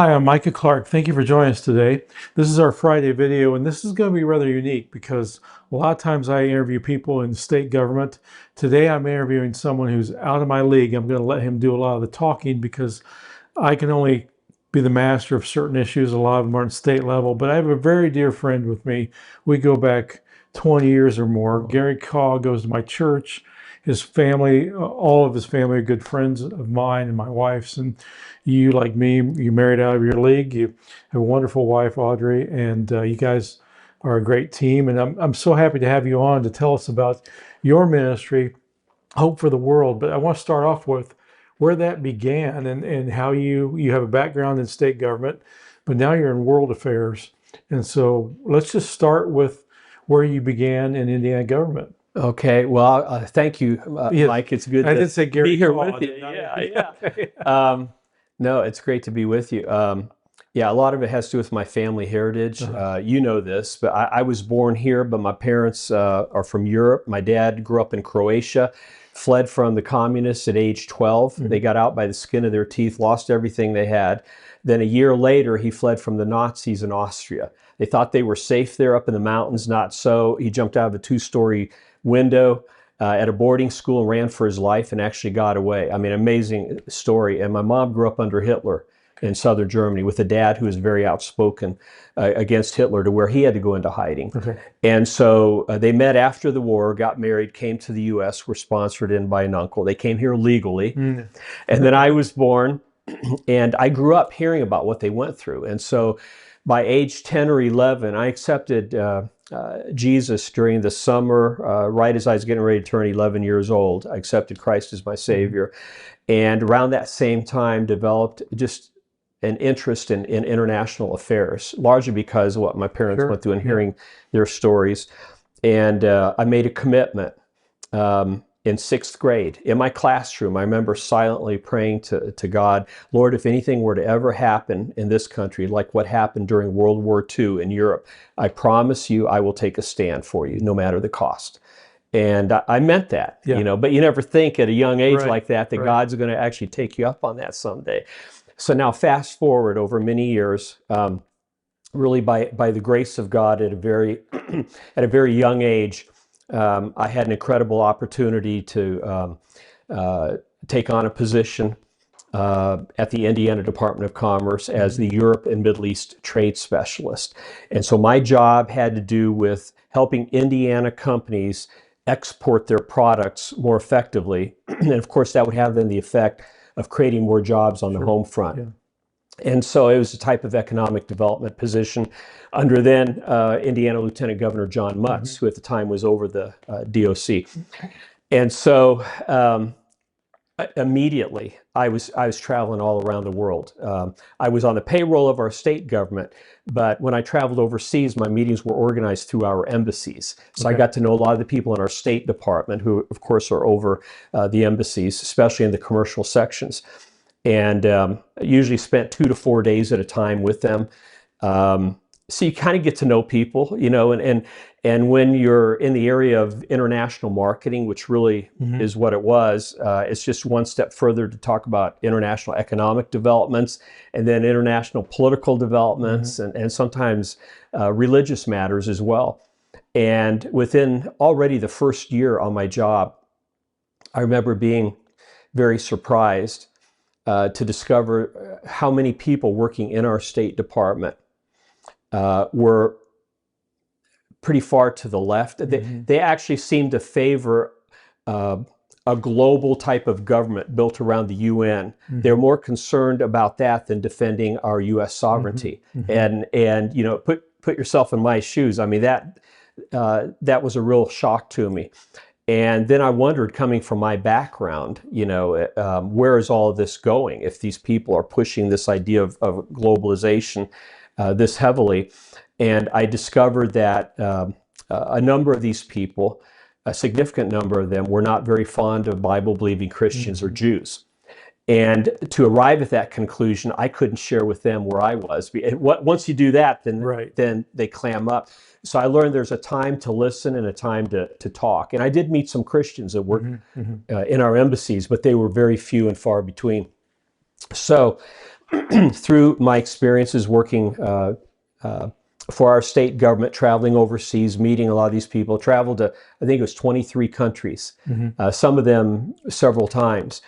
Hi, I'm Micah Clark. Thank you for joining us today. This is our Friday video, and this is going to be rather unique because a lot of times I interview people in state government. Today I'm interviewing someone who's out of my league. I'm going to let him do a lot of the talking because I can only be the master of certain issues. A lot of them are at state level, but I have a very dear friend with me. We go back 20 years or more. Gary Kah goes to my church. His family, all of his family are good friends of mine and my wife's. And you, like me, you married out of your league. You have a wonderful wife, Audrey, and you guys are a great team. And I'm so happy to have you on to tell us about your ministry, Hope for the World. But I want to start off with where that began and how you have a background in state government, but now you're in world affairs. And so let's just start with where you began in Indiana government. Okay, well, thank you, Yes. Mike. It's good I to did say Gary be here Kah, with you. didn't I? Yeah. No, it's great to be with you. Yeah, a lot of it has to do with my family heritage. You know this, but I was born here, but my parents are from Europe. My dad grew up in Croatia, fled from the communists at age 12. They got out by the skin of their teeth, lost everything they had. Then a year later, he fled from the Nazis in Austria. They thought they were safe there up in the mountains, not so. He jumped out of a two-story window at a boarding school and ran for his life and actually got away. I mean, amazing story. And my mom grew up under Hitler in southern Germany with a dad who was very outspoken against Hitler to where he had to go into hiding. Okay. And so they met after the war, got married, came to the U.S., were sponsored in by an uncle. They came here legally. And then I was born and I grew up hearing about what they went through. And so by age 10 or 11, I accepted Jesus during the summer, right as I was getting ready to turn 11 years old. I accepted Christ as my Savior. And around that same time, developed just an interest in international affairs, largely because of what my parents went through and hearing their stories. And I made a commitment in 6th grade. In my classroom, I remember silently praying to God, Lord, if anything were to ever happen in this country, like what happened during World War II in Europe, I promise you I will take a stand for you, no matter the cost. And I meant that, you know, but you never think at a young age like that God's going to actually take you up on that someday. So now fast forward over many years, really by the grace of God at a very young age, I had an incredible opportunity to take on a position at the Indiana Department of Commerce as the Europe and Middle East trade specialist. And so my job had to do with helping Indiana companies export their products more effectively. And of course, that would have then the effect of creating more jobs on the home front. Yeah. And so it was a type of economic development position under then Indiana Lieutenant Governor John Mutz, who at the time was over the DOC. And so immediately I was traveling all around the world. I was on the payroll of our state government, but when I traveled overseas, my meetings were organized through our embassies. So I got to know a lot of the people in our State Department who, of course, are over the embassies, especially in the commercial sections. And I usually spent 2 to 4 days at a time with them. So you kind of get to know people, you know, and when you're in the area of international marketing, which really is what it was, it's just one step further to talk about international economic developments and then international political developments and sometimes religious matters as well. And within already the first year on my job, I remember being very surprised to discover how many people working in our State Department were pretty far to the left. They actually seemed to favor a global type of government built around the UN. They're more concerned about that than defending our U.S. sovereignty. And you know, put yourself in my shoes. I mean, that was a real shock to me. And then I wondered, coming from my background, you know, where is all of this going if these people are pushing this idea of globalization this heavily? And I discovered that a number of these people, a significant number of them, were not very fond of Bible-believing Christians or Jews. And to arrive at that conclusion, I couldn't share with them where I was. Once you do that, then they clam up. So I learned there's a time to listen and a time to talk. And I did meet some Christians that worked in our embassies, but they were very few and far between. So through my experiences working for our state government, traveling overseas, meeting a lot of these people, traveled to, I think it was 23 countries, some of them several times.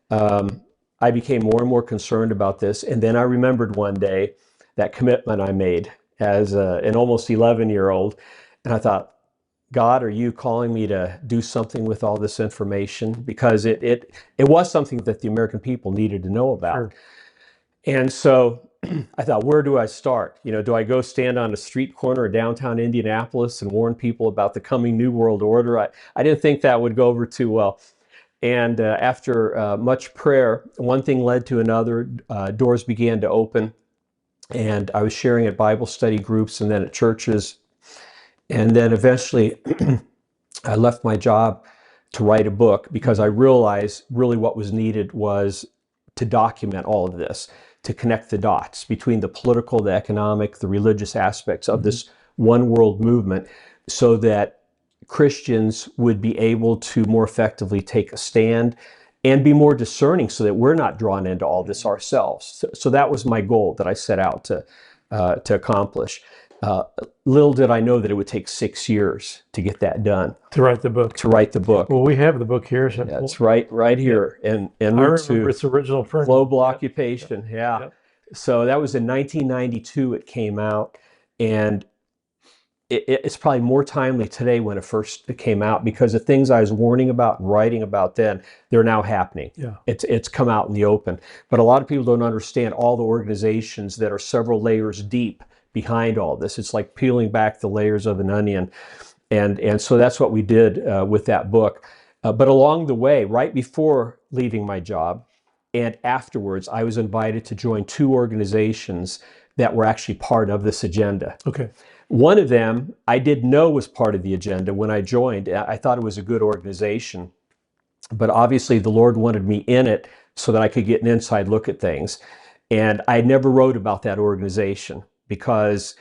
I became more and more concerned about this. And then I remembered one day that commitment I made as an almost 11-year-old. And I thought, God, are you calling me to do something with all this information? Because it was something that the American people needed to know about. Sure. And so I thought, where do I start? You know, do I go stand on a street corner in downtown Indianapolis and warn people about the coming New World Order? I didn't think that would go over too well. And after much prayer, one thing led to another. Doors began to open. And I was sharing at Bible study groups and then at churches. And then eventually I left my job to write a book because I realized really what was needed was to document all of this, to connect the dots between the political, the economic, the religious aspects of this one world movement so that Christians would be able to more effectively take a stand and be more discerning so that we're not drawn into all this ourselves. So that was my goal that I set out to accomplish. Little did I know that it would take 6 years to get that done. To write the book. To write the book. Well, we have the book here. So That's right here. And I remember its original print. Global Occupation, yeah. Yep. So that was in 1992 it came out. And it's probably more timely today when it first came out because the things I was warning about and writing about then, they're now happening. Yeah. It's come out in the open. But a lot of people don't understand all the organizations that are several layers deep behind all this. It's like peeling back the layers of an onion. And so that's what we did with that book. But along the way, right before leaving my job and afterwards, I was invited to join 2 organizations that were actually part of this agenda. Okay. One of them I didn't know was part of the agenda when I joined. I thought it was a good organization, but obviously the Lord wanted me in it so that I could get an inside look at things. And I never wrote about that organization because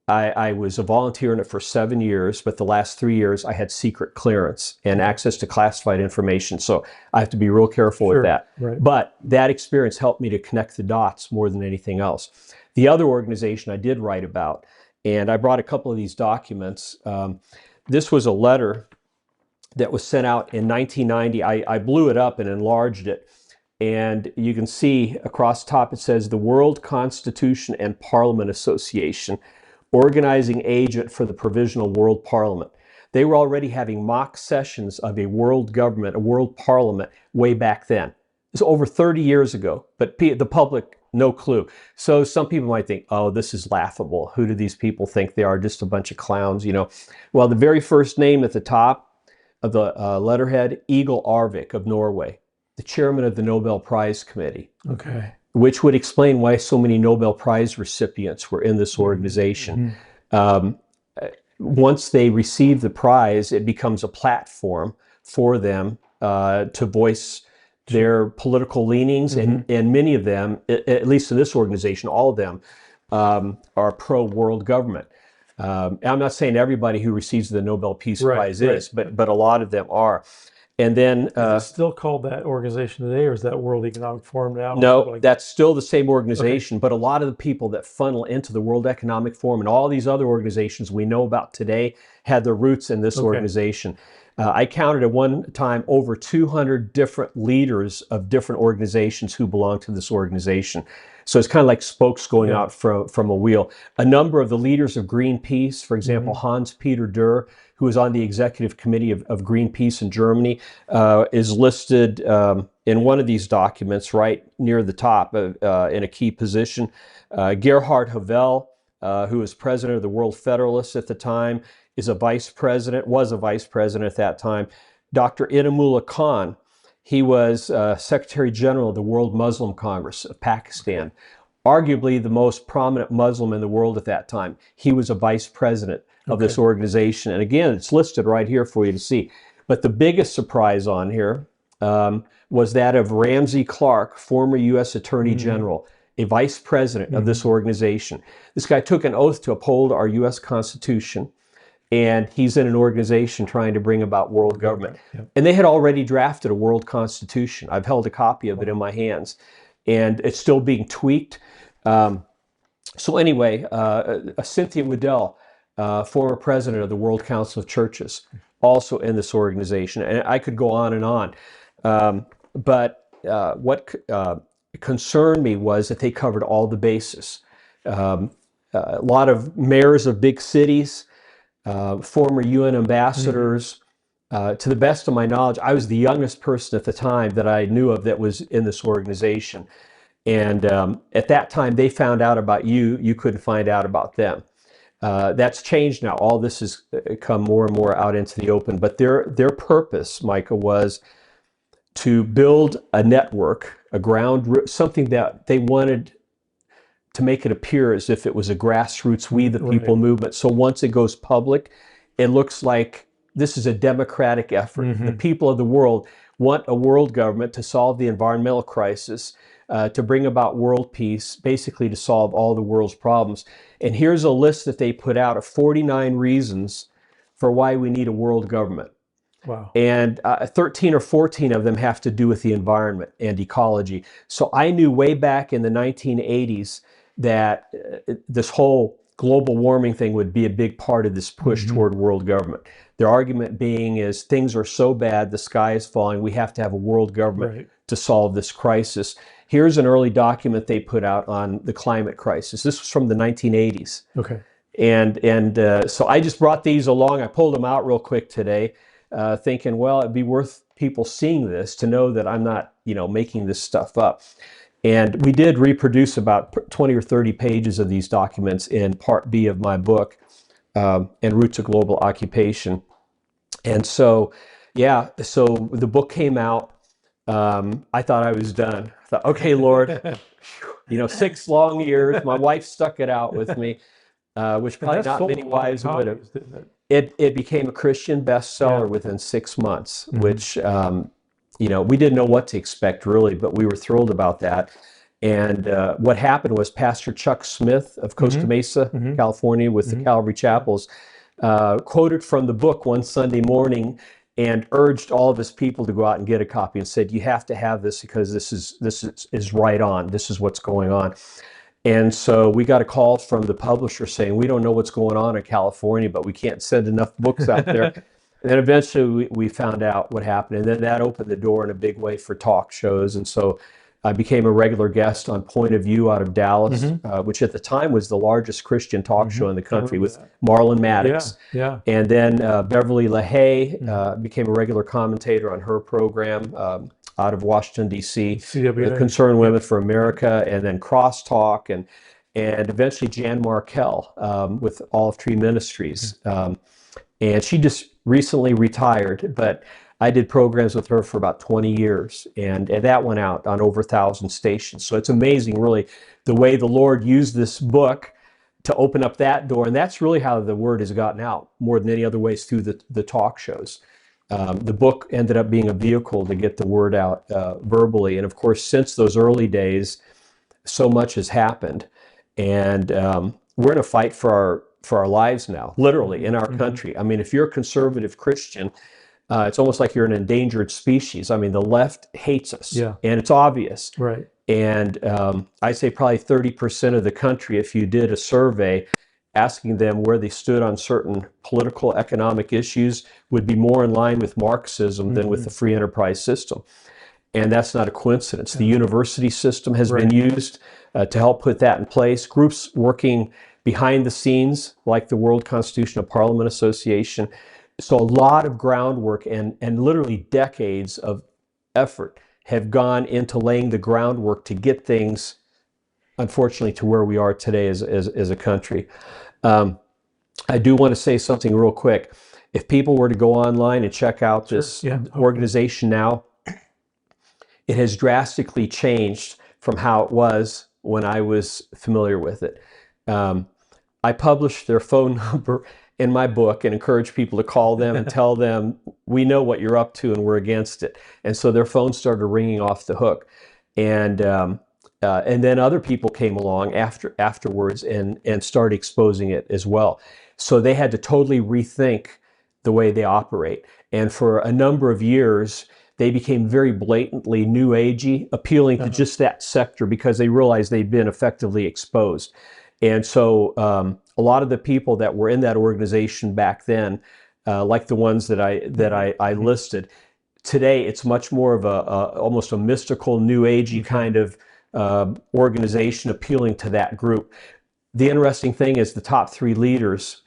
I was a volunteer in it for 7 years, but the last 3 years I had secret clearance and access to classified information. So I have to be real careful with that. Right. But that experience helped me to connect the dots more than anything else. The other organization I did write about, and I brought a couple of these documents. This was a letter that was sent out in 1990. I blew it up and enlarged it. And you can see across the top it says the World Constitution and Parliament Association, organizing agent for the Provisional World Parliament. They were already having mock sessions of a world government, a world parliament, way back then. It was over 30 years ago, but the public, no clue. So some people might think, oh, this is laughable. Who do these people think they are? Just a bunch of clowns, you know? Well, the very first name at the top of the letterhead, Egil Arvik of Norway, the chairman of the Nobel Prize Committee. Okay. Which would explain why so many Nobel Prize recipients were in this organization. Once they receive the prize, it becomes a platform for them to voice their political leanings, and many of them, at least in this organization, all of them are pro-world government. I'm not saying everybody who receives the Nobel Peace Prize is, but a lot of them are. And then is it still called that organization today, or is that World Economic Forum now? No, that's still the same organization, but a lot of the people that funnel into the World Economic Forum and all these other organizations we know about today had their roots in this organization. I counted at one time over 200 different leaders of different organizations who belong to this organization. So it's kind of like spokes going out from a wheel. A number of the leaders of Greenpeace, for example, Hans-Peter Dürr, who is on the executive committee of Greenpeace in Germany, is listed in one of these documents right near the top in a key position. Gerhard Havel, who was president of the World Federalists at the time, was a vice president at that time. Dr. Inamullah Khan, he was Secretary General of the World Muslim Congress of Pakistan, arguably the most prominent Muslim in the world at that time. He was a vice president of this organization. And again, it's listed right here for you to see. But the biggest surprise on here was that of Ramsey Clark, former U.S. Attorney General, a vice president of this organization. This guy took an oath to uphold our U.S. Constitution, and he's in an organization trying to bring about world government. And they had already drafted a world constitution. I've held a copy of it in my hands. and it's still being tweaked. So anyway, Cynthia Waddell, former president of the World Council of Churches, also in this organization, and I could go on and on. But what concerned me was that they covered all the bases. A lot of mayors of big cities, former UN ambassadors. To the best of my knowledge, I was the youngest person at the time that I knew of that was in this organization. And at that time, they found out about you. You couldn't find out about them. That's changed now. All this has come more and more out into the open. But their purpose, Micah, was to build a network, something that they wanted to make it appear as if it was a grassroots We the People movement. So once it goes public, it looks like this is a democratic effort. The people of the world want a world government to solve the environmental crisis, to bring about world peace, basically to solve all the world's problems. And here's a list that they put out of 49 reasons for why we need a world government. Wow. And 13 or 14 of them have to do with the environment and ecology. So I knew way back in the 1980s that this whole global warming thing would be a big part of this push toward world government. Their argument being is things are so bad, the sky is falling, we have to have a world government to solve this crisis. Here's an early document they put out on the climate crisis. This was from the 1980s. Okay. And so I just brought these along. I pulled them out real quick today, thinking, well, it'd be worth people seeing this to know that I'm not, making this stuff up. And we did reproduce about 20 or 30 pages of these documents in Part B of my book, and Roots of Global Occupation. And so, so the book came out. I thought I was done. I thought, okay, Lord, 6 long years. My wife stuck it out with me, which probably not many wives would have. It became a Christian bestseller within 6 months, which, we didn't know what to expect really, but we were thrilled about that. And what happened was Pastor Chuck Smith of Costa Mesa, California, with the Calvary Chapels, quoted from the book one Sunday morning and urged all of his people to go out and get a copy and said, you have to have this because this is right on. This is what's going on. And so we got a call from the publisher saying, we don't know what's going on in California, but we can't send enough books out there. And then eventually we found out what happened. And then that opened the door in a big way for talk shows. And so I became a regular guest on Point of View out of Dallas, which at the time was the largest Christian talk show in the country with Marlon Maddox. And then Beverly LaHaye became a regular commentator on her program out of Washington, D.C., the Concerned Women for America, and then Crosstalk, and eventually Jan Markell with Olive Tree Ministries. And she just recently retired, but I did programs with her for about 20 years, and that went out on over 1,000 stations. So it's amazing, really, the way the Lord used this book to open up that door. And that's really how the word has gotten out more than any other ways, through the talk shows. The book ended up being a vehicle to get the word out verbally. And of course, since those early days, so much has happened. And we're in a fight for our lives now, literally, in our country. I mean, if you're a conservative Christian, it's almost like you're an endangered species. I mean, the left hates us, and it's obvious. Right. And I say probably 30% of the country, if you did a survey asking them where they stood on certain political, economic issues, would be more in line with Marxism than with the free enterprise system. And that's not a coincidence. The university system has been used to help put that in place. Groups working behind the scenes, like the World Constitutional Parliament Association. So a lot of groundwork and literally decades of effort have gone into laying the groundwork to get things, unfortunately, to where we are today as a country. I do want to say something real quick. If people were to go online and check out this organization now, it has drastically changed from how it was when I was familiar with it. I published their phone number in my book and encourage people to call them and tell them, we know what you're up to and we're against it. And so their phones started ringing off the hook. And then other people came along afterwards and started exposing it as well. So they had to totally rethink the way they operate. And for a number of years, they became very blatantly new agey, appealing to just that sector because they realized they'd been effectively exposed. And so a lot of the people that were in that organization back then, like the ones that I listed, today it's much more of almost a mystical, new agey kind of organization appealing to that group. The interesting thing is the top 3 leaders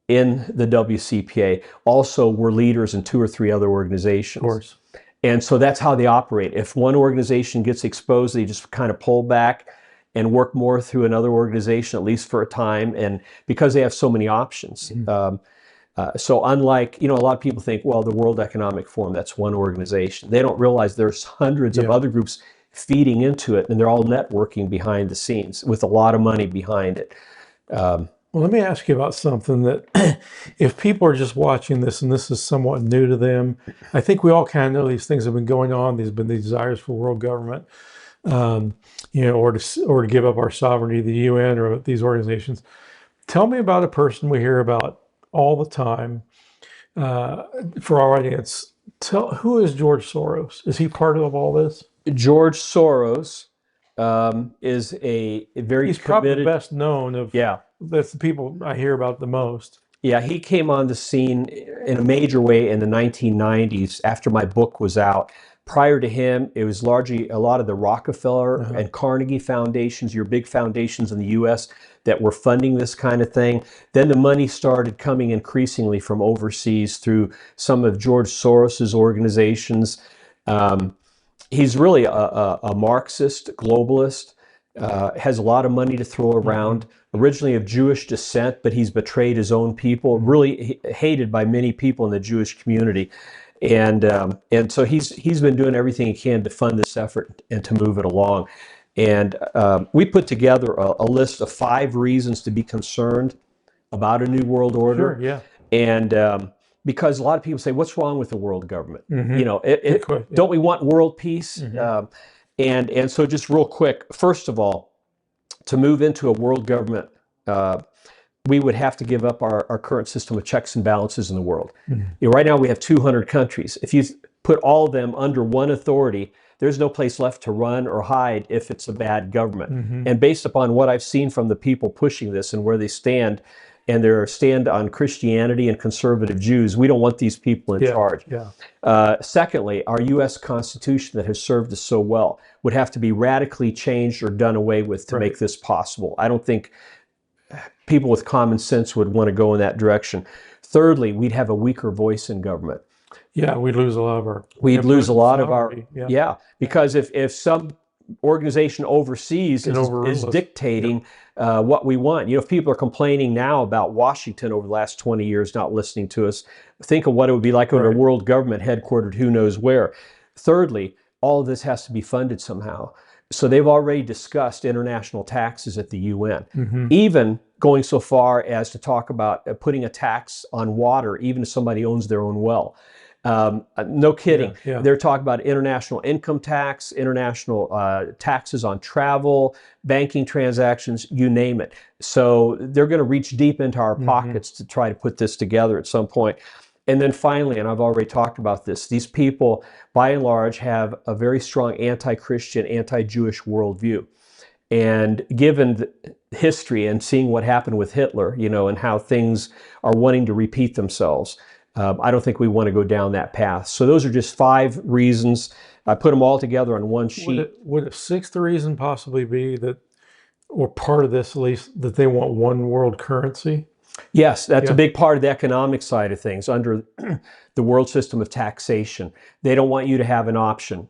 in the WCPA also were leaders in 2 or 3 other organizations. Of course. And so that's how they operate. If one organization gets exposed, they just kind of pull back and work more through another organization, at least for a time, and because they have so many options. So unlike, a lot of people think, well, the World Economic Forum, that's one organization. They don't realize there's hundreds of other groups feeding into it, and they're all networking behind the scenes with a lot of money behind it. Well, let me ask you about something that if people are just watching this and this is somewhat new to them, I think we all kind of know these things have been going on. There's been these desires for world government, or to give up our sovereignty to the UN or these organizations. Tell me about a person we hear about all the time. For our audience, who is George Soros? Is he part of all this? George Soros is a very He's probably the committed. best known of. Yeah. That's the people I hear about the most. Yeah, he came on the scene in a major way in the 1990s after my book was out. Prior to him, it was largely a lot of the Rockefeller and Carnegie foundations, your big foundations in the US that were funding this kind of thing. Then the money started coming increasingly from overseas through some of George Soros's organizations. He's really a Marxist, globalist, has a lot of money to throw around. Originally of Jewish descent, but he's betrayed his own people, really hated by many people in the Jewish community. And so he's been doing everything he can to fund this effort and to move it along. And we put together a list of 5 reasons to be concerned about a new world order. Sure, yeah. And because a lot of people say, what's wrong with the world government? Don't we want world peace? And so just real quick, first of all, to move into a world government, we would have to give up our current system of checks and balances in the world. Right now we have 200 countries. If you put all of them under one authority, there's no place left to run or hide if it's a bad government. And based upon what I've seen from the people pushing this and where they stand, and their stand on Christianity and conservative Jews, we don't want these people in charge. Secondly, our U.S. Constitution that has served us so well would have to be radically changed or done away with to make this possible. I don't think people with common sense would want to go in that direction. Thirdly, we'd have a weaker voice in government. Yeah, we'd lose a lot of our. We'd lose a lot of our. Because if some organization overseas is dictating what we want. If people are complaining now about Washington over the last 20 years not listening to us, think of what it would be like under a world government headquartered who knows where. Thirdly, all of this has to be funded somehow. So they've already discussed international taxes at the UN, even going so far as to talk about putting a tax on water, even if somebody owns their own well. No kidding. They're talking about international income tax, international taxes on travel, banking transactions, you name it. So they're going to reach deep into our pockets to try to put this together at some point. And then finally, and I've already talked about this, these people, by and large, have a very strong anti-Christian, anti-Jewish worldview. And given the history and seeing what happened with Hitler, and how things are wanting to repeat themselves, I don't think we want to go down that path. So those are just 5 reasons. I put them all together on one sheet. Would a 6th reason possibly be that, or part of this at least, that they want one world currency? Yes, that's a big part of the economic side of things under the world system of taxation. They don't want you to have an option.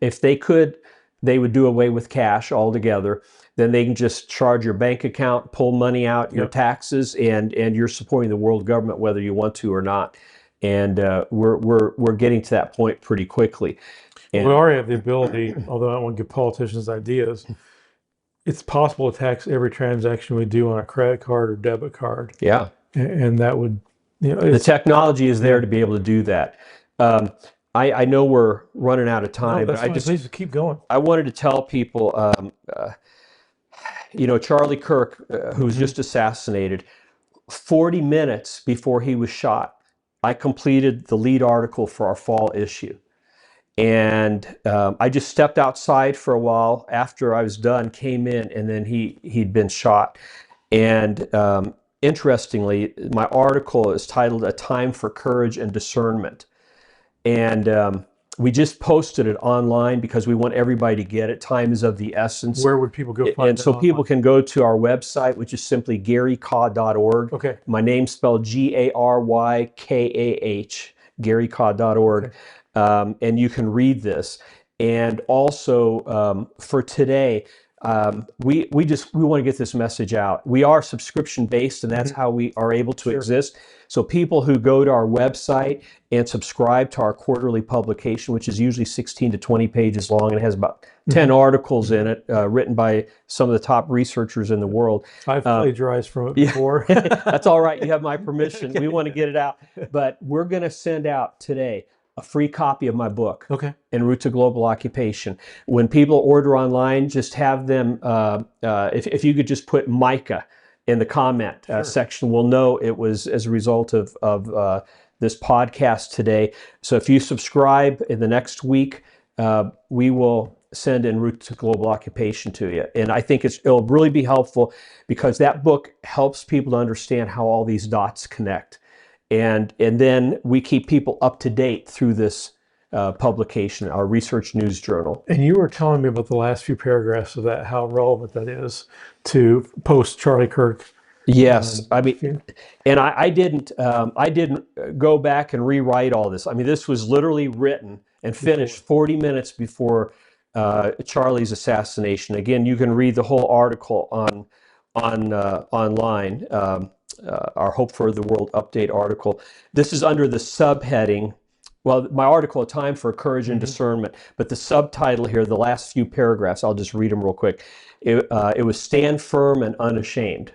If they could, they would do away with cash altogether. Then they can just charge your bank account, pull money out, your taxes, and you're supporting the world government whether you want to or not. And we're getting to that point pretty quickly. And we already have the ability, although I don't want to give politicians ideas, it's possible to tax every transaction we do on a credit card or debit card. Yeah. And that would, the technology is there to be able to do that. I know we're running out of time, but I just keep going. I wanted to tell people, Charlie Kirk, who was just assassinated, 40 minutes before he was shot, I completed the lead article for our fall issue. And I just stepped outside for a while after I was done, came in, and then he'd been shot. And interestingly, my article is titled "A Time for Courage and Discernment." And we just posted it online because we want everybody to get it. Time is of the essence. Where would people go find And that so people online? can go to our website, which is simply GaryKah.org. Okay. My name's spelled GaryKah, GaryKah.org. Okay. And you can read this. And also for today, we want to get this message out. We are subscription based, and that's how we are able to exist. So people who go to our website and subscribe to our quarterly publication, which is usually 16 to 20 pages long, and it has about 10 articles in it, written by some of the top researchers in the world. I've plagiarized from it before. That's all right. You have my permission. We want to get it out. But we're going to send out today a free copy of my book, Okay. En Route to Global Occupation. When people order online, just have them, if you could just put Micah in the comment section, we'll know it was as a result of this podcast today. So if you subscribe in the next week, we will send En Route to Global Occupation to you. And I think it'll really be helpful because that book helps people to understand how all these dots connect. And then we keep people up to date through this publication, our research news journal. And you were telling me about the last few paragraphs of that, how relevant that is to post Charlie Kirk. Yes, I mean, and I didn't go back and rewrite all this. I mean, this was literally written and finished 40 minutes before Charlie's assassination. Again, you can read the whole article online. Our Hope for the World Update article. This is under the subheading. Well, my article, A Time for Courage and Discernment, but the subtitle here, the last few paragraphs, I'll just read them real quick. It was Stand Firm and Unashamed.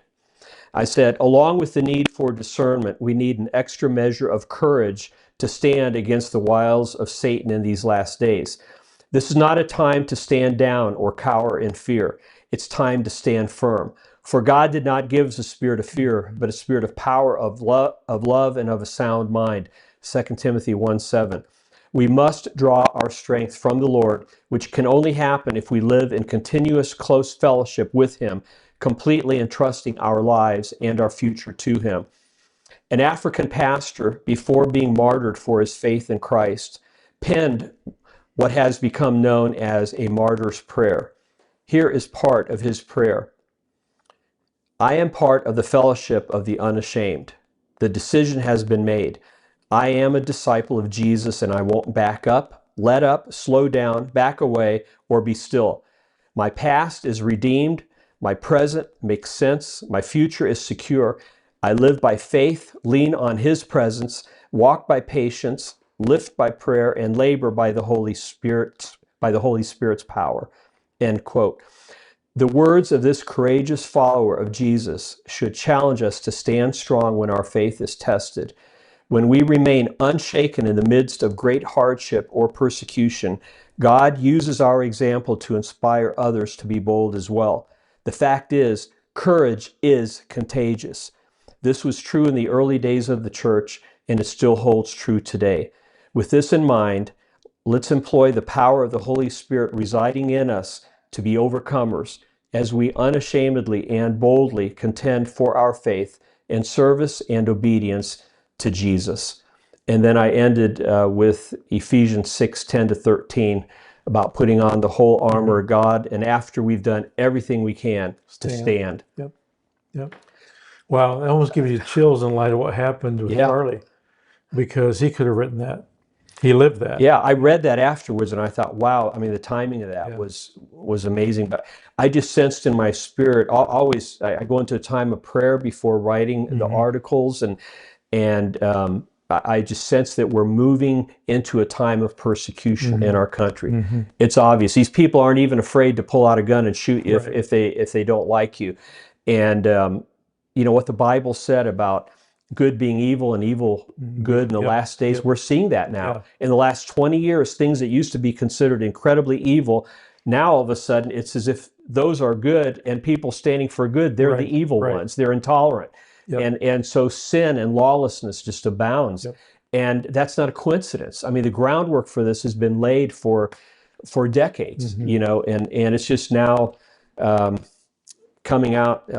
I said, along with the need for discernment, we need an extra measure of courage to stand against the wiles of Satan in these last days. This is not a time to stand down or cower in fear. It's time to stand firm. For God did not give us a spirit of fear, but a spirit of power, of love, and of a sound mind. 2 Timothy 1:7. We must draw our strength from the Lord, which can only happen if we live in continuous close fellowship with Him, completely entrusting our lives and our future to Him. An African pastor, before being martyred for his faith in Christ, penned what has become known as a martyr's prayer. Here is part of his prayer. I am part of the fellowship of the unashamed. The decision has been made. I am a disciple of Jesus, and I won't back up, let up, slow down, back away, or be still. My past is redeemed. My present makes sense. My future is secure. I live by faith, lean on His presence, walk by patience, lift by prayer, and labor by the Holy Spirit's power. End quote. The words of this courageous follower of Jesus should challenge us to stand strong when our faith is tested. When we remain unshaken in the midst of great hardship or persecution, God uses our example to inspire others to be bold as well. The fact is, courage is contagious. This was true in the early days of the church, and it still holds true today. With this in mind, let's employ the power of the Holy Spirit residing in us to be overcomers as we unashamedly and boldly contend for our faith in service and obedience to Jesus. And then I ended with Ephesians 6:10-13 about putting on the whole armor of God, and after we've done everything we can to stand. Yep. Wow, it almost gives you chills in light of what happened with Charlie, because he could have written that. He lived that. Yeah, I read that afterwards, and I thought, wow, I mean, the timing of that was amazing. But I just sensed in my spirit, I go into a time of prayer before writing the articles, and I just sense that we're moving into a time of persecution in our country. It's obvious. These people aren't even afraid to pull out a gun and shoot you if they don't like you. And you know what the Bible said about good being evil and evil good in the last days? We're seeing that now. In the last 20 years, things that used to be considered incredibly evil, now all of a sudden it's as if those are good, and people standing for good, they're the evil ones. They're intolerant. And so sin and lawlessness just abounds. And that's not a coincidence. I mean, the groundwork for this has been laid for decades, Mhm. you know, and it's just now coming out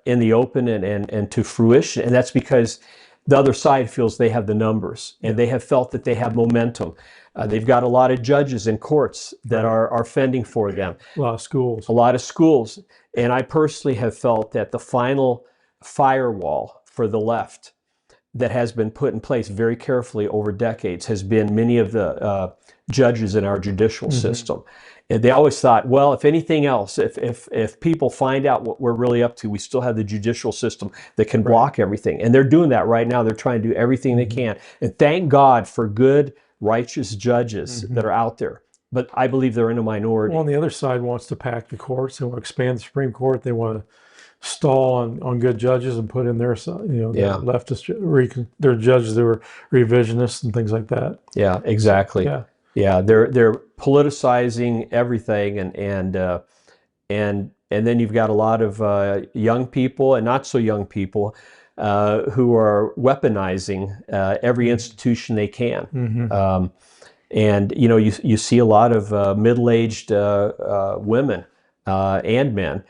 in the open and to fruition. And that's because the other side feels they have the numbers, and they have felt that they have momentum. They've got a lot of judges in courts that Right. are fending for them, A lot of schools. a lot of schools. And I personally have felt that the final firewall for the left that has been put in place very carefully over decades has been many of the judges in our judicial system. And they always thought, well, if anything else, if people find out what we're really up to, we still have the judicial system that can block everything. And they're doing that right now. They're trying to do everything they can. And thank God for good, righteous judges that are out there. But I believe they're in a minority. Well, on the other side wants to pack the courts. They want to expand the Supreme Court. They want to stall on good judges and put in their, their leftist, their judges that were revisionists and things like that. Yeah, exactly. Yeah. Yeah, they're politicizing everything, and then you've got a lot of young people and not so young people who are weaponizing every institution they can. And you know, you see a lot of middle-aged women and men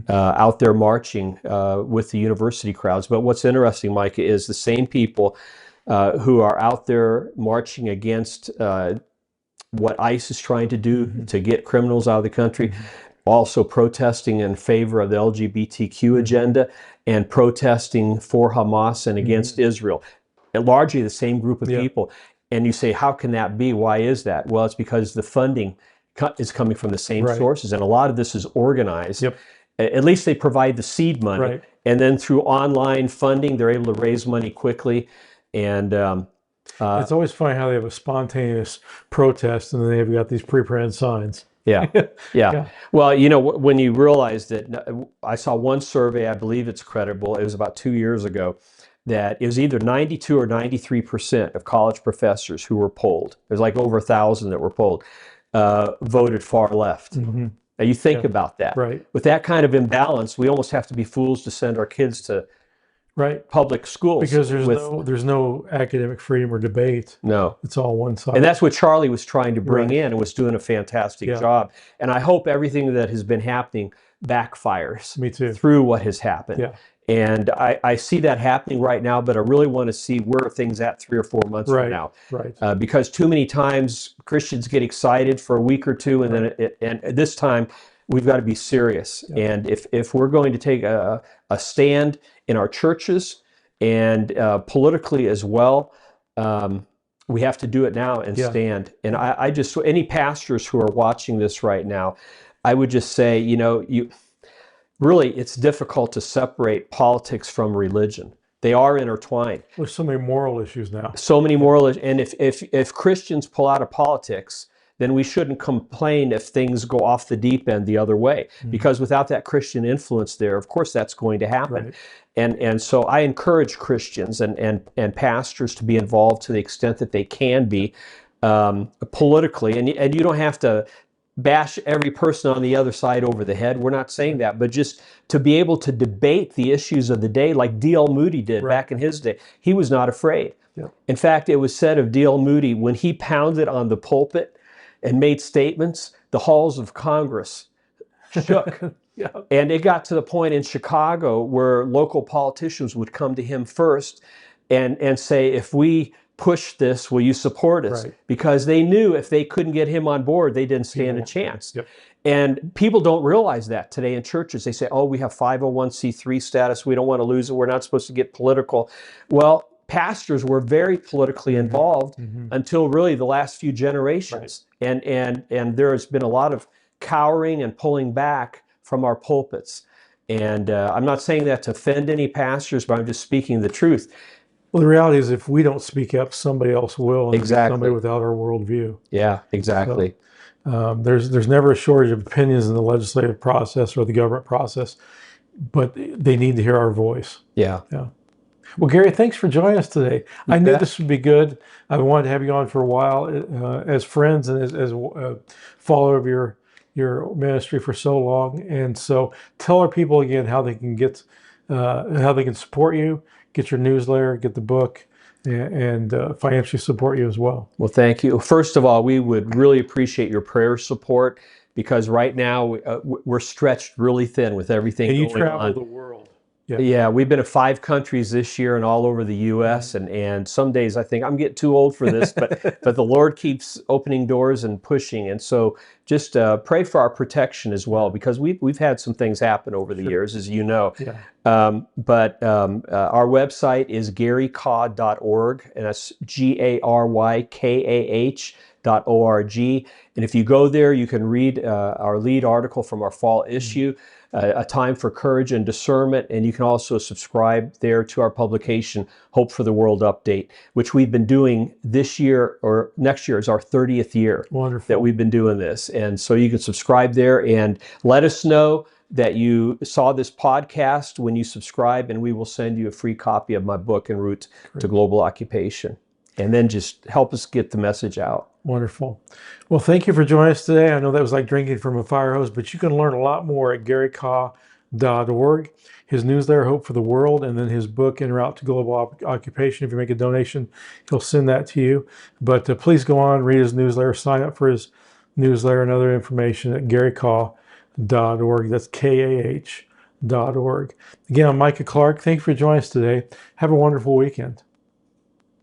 out there marching with the university crowds. But what's interesting, Micah, is the same people who are out there marching against what ICE is trying to do to get criminals out of the country, also protesting in favor of the LGBTQ agenda and protesting for Hamas and against Israel. And largely the same group of people. And you say, how can that be? Why is that? Well, it's because the funding is coming from the same sources, and a lot of this is organized. At least they provide the seed money, and then through online funding, they're able to raise money quickly. And it's always funny how they have a spontaneous protest and then they've got these pre-printed signs. Yeah. Well, you know, when you realize that, I saw one survey, I believe it's credible, it was about 2 years ago, that it was either 92 or 93% of college professors who were polled, there's like over 1,000 that were polled, voted far left. Now you think about that. With that kind of imbalance, we almost have to be fools to send our kids to public schools. Because there's no academic freedom or debate. No. It's all one side. And that's what Charlie was trying to bring in and was doing a fantastic job. And I hope everything that has been happening backfires. Me too. Through what has happened. And I see that happening right now, but I really want to see where are things at 3 or 4 months from now. Because too many times Christians get excited for a week or two, and then and this time we've got to be serious. And if we're going to take a stand in our churches and politically as well, we have to do it now and stand. And I just, any pastors who are watching this right now, I would just say, you know, really, it's difficult to separate politics from religion. They are intertwined. There's so many moral issues now. So many moral issues. And if Christians pull out of politics, then we shouldn't complain if things go off the deep end the other way. Because without that Christian influence there, of course, that's going to happen. And so I encourage Christians and pastors to be involved to the extent that they can be politically. And you don't have to bash every person on the other side over the head. We're not saying that, but just to be able to debate the issues of the day like D.L. Moody did back in his day. He was not afraid. In fact, it was said of D.L. Moody, when he pounded on the pulpit and made statements, the halls of Congress shook. And it got to the point in Chicago where local politicians would come to him first and say, if we push this, will you support us? Because they knew if they couldn't get him on board, they didn't stand a chance. And people don't realize that today in churches. They say, oh, we have 501c3 status. We don't want to lose it. We're not supposed to get political. Well, pastors were very politically involved until really the last few generations. And there has been a lot of cowering and pulling back from our pulpits. And I'm not saying that to offend any pastors, but I'm just speaking the truth. Well, the reality is if we don't speak up, somebody else will. And somebody without our worldview. Yeah, exactly. So, there's never a shortage of opinions in the legislative process or the government process, but they need to hear our voice. Yeah. Well, Gary, thanks for joining us today. I knew this would be good. I wanted to have you on for a while as friends and as a follower of your ministry for so long. And so tell our people again how they can get, how they can support you, get your newsletter, get the book, and financially support you as well. Well, thank you. First of all, we would really appreciate your prayer support because right now we're stretched really thin with everything And you going travel on. the world. Yeah. Yeah, we've been to 5 countries this year and all over the U.S. And some days I think I'm getting too old for this, but the Lord keeps opening doors and pushing. And so just pray for our protection as well, because we've had some things happen over the Sure. years, as you know. Yeah. Our website is garykah.org, and that's GARYKAH.org. And if you go there, you can read our lead article from our fall issue, A Time for Courage and Discernment, and you can also subscribe there to our publication, Hope for the World Update, which we've been doing this year, or next year is our 30th year. Wonderful. That we've been doing this. And so you can subscribe there and let us know that you saw this podcast when you subscribe, and we will send you a free copy of my book, En Route to Global Occupation. And then just help us get the message out. Wonderful. Well, thank you for joining us today. I know that was like drinking from a fire hose, but you can learn a lot more at GaryKah.org. His newsletter, Hope for the World, and then his book, En Route to Global Occupation. If you make a donation, he'll send that to you. But please go on, read his newsletter, sign up for his newsletter and other information at GaryKah.org. That's KAH.org. Again, I'm Micah Clark. Thank you for joining us today. Have a wonderful weekend.